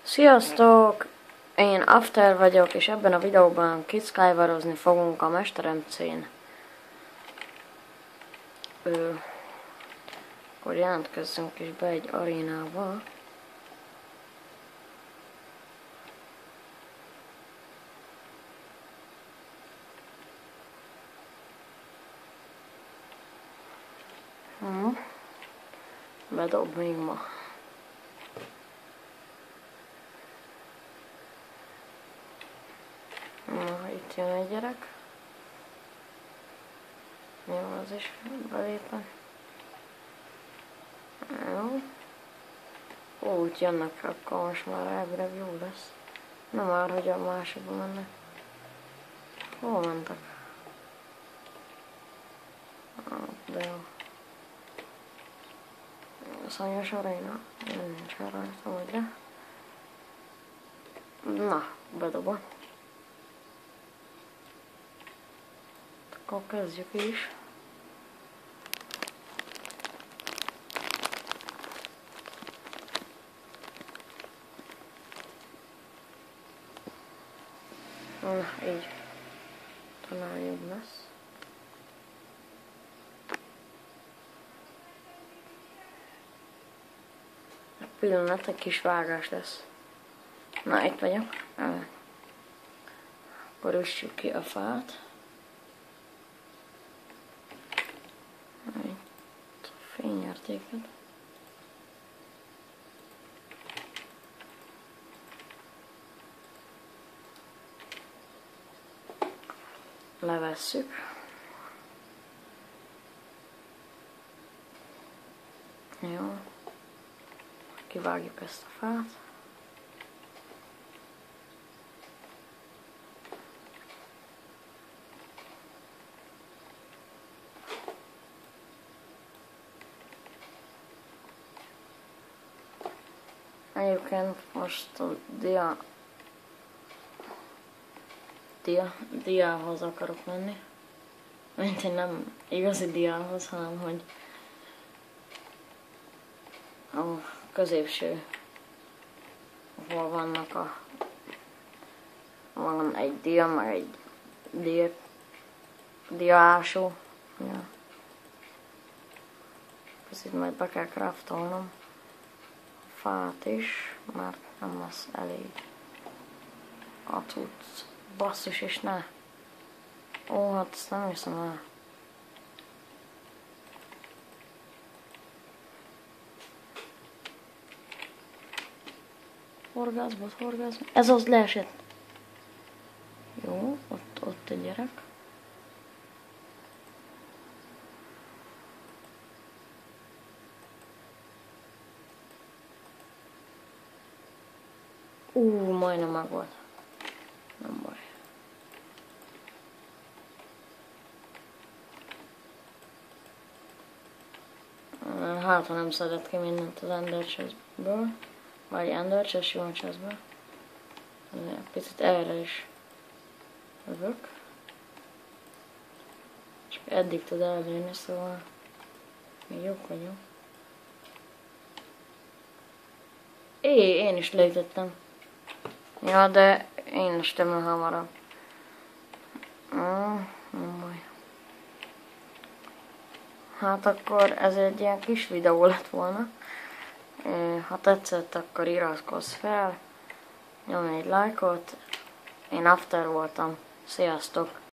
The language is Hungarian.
Sziasztok! Én After vagyok, és ebben a videóban kiszkájvarozni fogunk a Mesterem C-n. Akkor jelentkezzünk is be egy arénába. Bedob még ma. Itt jön egy gyerek. Jó, az is belépem. Jó. Úgy jönnek, akkor most már elvileg jó lesz. Nem már, hogy a másikba mennek. Hol mentek? De jó. Szanyos aréna. Nincs rajta, ugye? Na, bedobom. Akkor kezdjük is. Na, így. Talán jobb lesz. Pillanat, egy kis vágás lesz. Na, itt vagyok. Akkor üssük ki a fát. Itt a fényértéket. Levesszük. Jó. Kivágjuk ezt a fát. Egyébként most a diához akarok menni. Mint én nem igazi diához, hanem hogy a középső, hol vannak van egy dia, meg egy diaásó. Ja. Ezt majd be kell craftolnom a fát is, mert nem lesz elég a cucc. Basszus, és ne! Ó, hát ezt nem hiszem el. Horgászbot. Ez az leesett. Jó, ott egy gyerek. Majdnem meg volt. Nem baj. Hát, ha nem szedett ki mindent az Ender Chestből, vagy Ender Chest, jó Chestből. Picit erre is övök. Csak eddig tud elérni, szóval még jók vagyunk. Én is lejtettem. Ja, de én is tömöl hamarabb. Nem baj. Hát akkor ez egy ilyen kis videó lett volna. Ha tetszett, akkor iratkozz fel, nyomj egy lájkot. Én After voltam. Sziasztok!